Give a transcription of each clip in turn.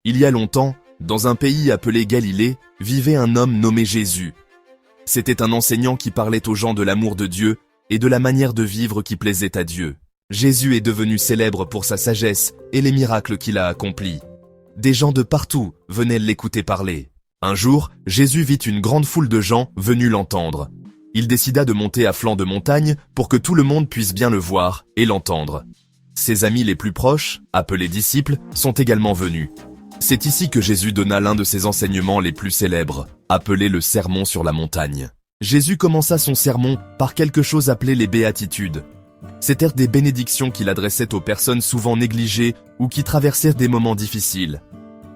Il y a longtemps, dans un pays appelé Galilée, vivait un homme nommé Jésus. C'était un enseignant qui parlait aux gens de l'amour de Dieu et de la manière de vivre qui plaisait à Dieu. Jésus est devenu célèbre pour sa sagesse et les miracles qu'il a accomplis. Des gens de partout venaient l'écouter parler. Un jour, Jésus vit une grande foule de gens venus l'entendre. Il décida de monter à flanc de montagne pour que tout le monde puisse bien le voir et l'entendre. Ses amis les plus proches, appelés disciples, sont également venus. C'est ici que Jésus donna l'un de ses enseignements les plus célèbres, appelé le Sermon sur la montagne. Jésus commença son sermon par quelque chose appelé les béatitudes. C'étaient des bénédictions qu'il adressait aux personnes souvent négligées ou qui traversèrent des moments difficiles.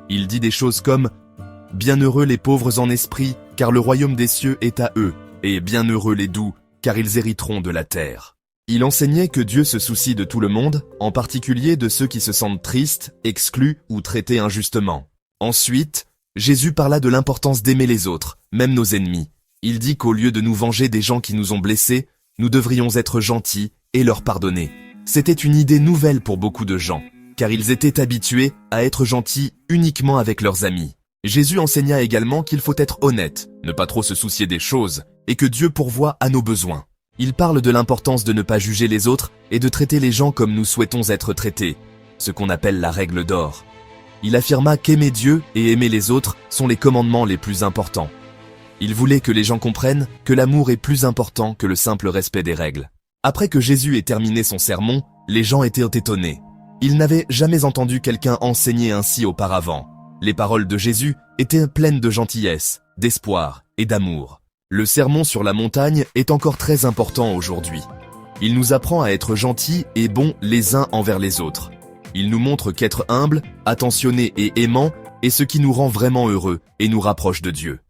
Il dit des choses comme « Bienheureux les pauvres en esprit, car le royaume des cieux est à eux, et bienheureux les doux, car ils hériteront de la terre. » Il enseignait que Dieu se soucie de tout le monde, en particulier de ceux qui se sentent tristes, exclus ou traités injustement. Ensuite, Jésus parla de l'importance d'aimer les autres, même nos ennemis. Il dit qu'au lieu de nous venger des gens qui nous ont blessés, nous devrions être gentils et leur pardonner. C'était une idée nouvelle pour beaucoup de gens, car ils étaient habitués à être gentils uniquement avec leurs amis. Jésus enseigna également qu'il faut être honnête, ne pas trop se soucier des choses, et que Dieu pourvoit à nos besoins. Il parle de l'importance de ne pas juger les autres et de traiter les gens comme nous souhaitons être traités, ce qu'on appelle la règle d'or. Il affirma qu'aimer Dieu et aimer les autres sont les commandements les plus importants. Il voulait que les gens comprennent que l'amour est plus important que le simple respect des règles. Après que Jésus ait terminé son sermon, les gens étaient étonnés. Ils n'avaient jamais entendu quelqu'un enseigner ainsi auparavant. Les paroles de Jésus étaient pleines de gentillesse, d'espoir et d'amour. Le sermon sur la montagne est encore très important aujourd'hui. Il nous apprend à être gentils et bons les uns envers les autres. Il nous montre qu'être humble, attentionné et aimant est ce qui nous rend vraiment heureux et nous rapproche de Dieu.